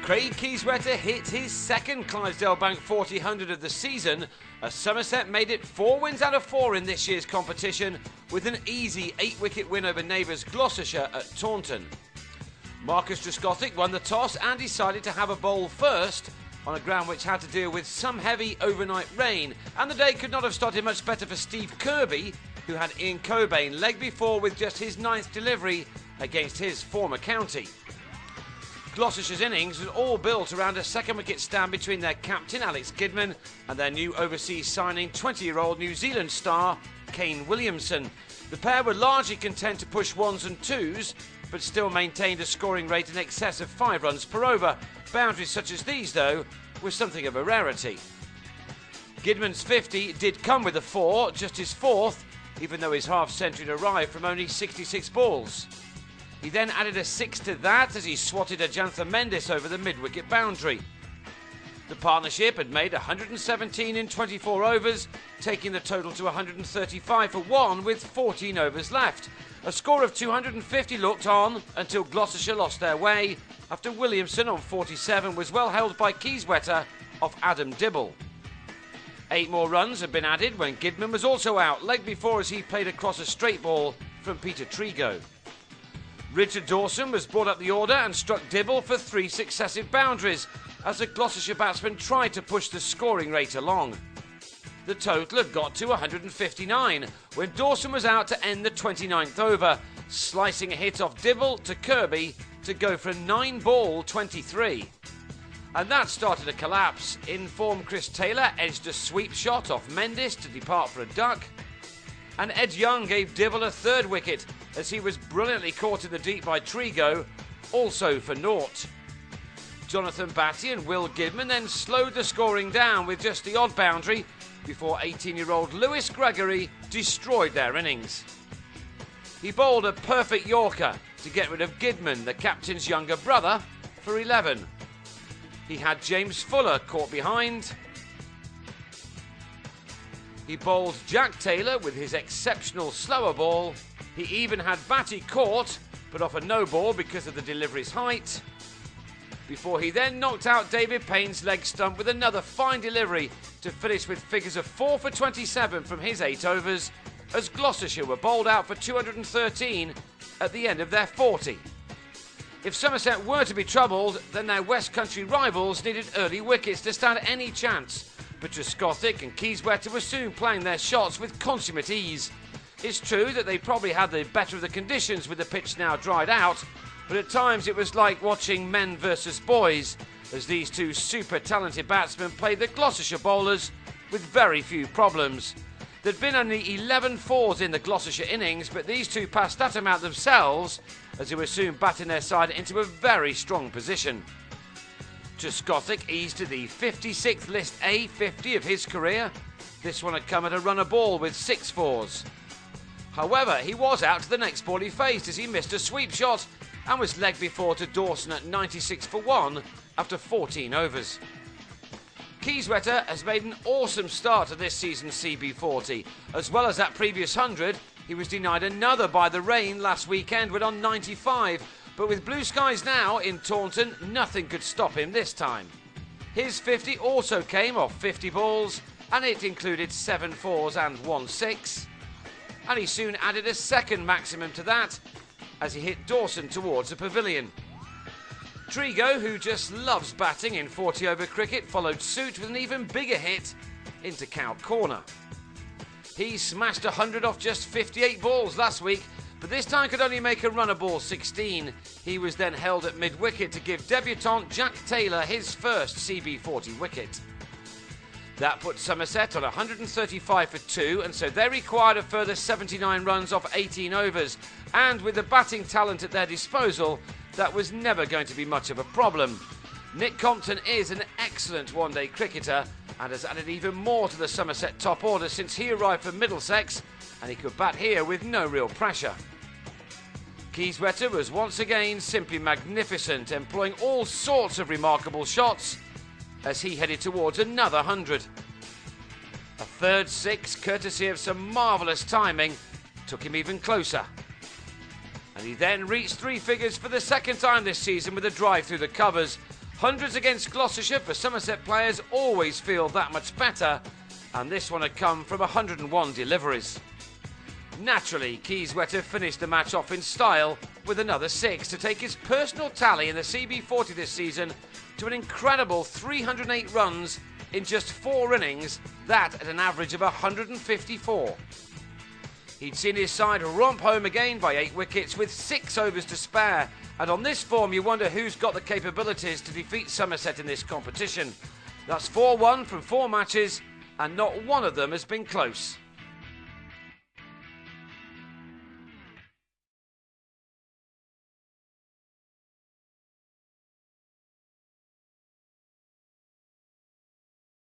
Craig Kieswetter hit his second Clydesdale Bank 40-100 of the season as Somerset made it 4 wins out of 4 in this year's competition with an easy 8-wicket win over neighbours Gloucestershire at Taunton. Marcus Trescothick won the toss and decided to have a bowl first on a ground which had to deal with some heavy overnight rain, and the day could not have started much better for Steve Kirby, who had Ian Cobain leg before with just his 9th delivery against his former county. Gloucestershire's innings was all built around a second wicket stand between their captain Alex Gidman and their new overseas signing 20-year-old New Zealand star Kane Williamson. The pair were largely content to push 1s and 2s, but still maintained a scoring rate in excess of 5 runs per over. Boundaries such as these, though, were something of a rarity. Gidman's 50 did come with a 4, just his 4th, even though his half-century arrived from only 66 balls. He then added a 6 to that as he swatted Ajantha Mendes over the mid-wicket boundary. The partnership had made 117 in 24 overs, taking the total to 135 for 1 with 14 overs left. A score of 250 looked on until Gloucestershire lost their way after Williamson on 47 was well held by Kieswetter off Adam Dibble. 8 more runs had been added when Gidman was also out, leg before as he played across a straight ball from Peter Trigo. Richard Dawson was brought up the order and struck Dibble for 3 successive boundaries as the Gloucestershire batsman tried to push the scoring rate along. The total had got to 159 when Dawson was out to end the 29th over, slicing a hit off Dibble to Kirby to go for a 9-ball 23. And that started a collapse. In-form Chris Taylor edged a sweep shot off Mendes to depart for a duck, and Ed Young gave Dibble a 3rd wicket as he was brilliantly caught in the deep by Trigo, also for naught. Jonathan Batty and Will Gidman then slowed the scoring down with just the odd boundary before 18-year-old Lewis Gregory destroyed their innings. He bowled a perfect Yorker to get rid of Gidman, the captain's younger brother, for 11. He had James Fuller caught behind. He bowled Jack Taylor with his exceptional slower ball. He even had Batty caught, but off a no ball because of the delivery's height, before he then knocked out David Payne's leg stump with another fine delivery to finish with figures of 4 for 27 from his 8 overs, as Gloucestershire were bowled out for 213 at the end of their 40. If Somerset were to be troubled, then their West Country rivals needed early wickets to stand any chance, but Trescothick and Kieswetter were soon playing their shots with consummate ease. It's true that they probably had the better of the conditions with the pitch now dried out, but at times it was like watching men versus boys, as these two super talented batsmen played the Gloucestershire bowlers with very few problems. There'd been only 11 fours in the Gloucestershire innings, but these two passed that amount themselves as they were soon batting their side into a very strong position. Trescothick eased to the 56th list A50 of his career. This one had come at a run a ball with 6 fours. However, he was out to the next ball he faced as he missed a sweep shot and was legged before to Dawson at 96 for 1 after 14 overs. Kieswetter has made an awesome start to this season's CB40. As well as that previous 100, he was denied another by the rain last weekend when on 95, but with blue skies now in Taunton, nothing could stop him this time. His 50 also came off 50 balls, and it included 7 fours and 1 6. And he soon added a second maximum to that as he hit Dawson towards the pavilion. Trigo, who just loves batting in 40-over cricket, followed suit with an even bigger hit into Cow Corner. He smashed 100 off just 58 balls last week, but this time could only make a run a ball 16. He was then held at mid-wicket to give debutant Jack Taylor his first CB40 wicket. That put Somerset on 135 for 2, and so they required a further 79 runs off 18 overs. And with the batting talent at their disposal, that was never going to be much of a problem. Nick Compton is an excellent one-day cricketer and has added even more to the Somerset top order since he arrived from Middlesex, and he could bat here with no real pressure. Kieswetter was once again simply magnificent, employing all sorts of remarkable shots as he headed towards another 100. A third 6, courtesy of some marvellous timing, took him even closer. And he then reached 3 figures for the second time this season with a drive through the covers, Hundreds against Gloucestershire for Somerset players always feel that much better, and this one had come from 101 deliveries. Naturally, Kieswetter finished the match off in style with another 6 to take his personal tally in the CB40 this season to an incredible 308 runs in just 4 innings, that at an average of 154. He'd seen his side romp home again by 8 wickets with 6 overs to spare, and on this form you wonder who's got the capabilities to defeat Somerset in this competition. That's 4-1 from 4 matches, and not one of them has been close.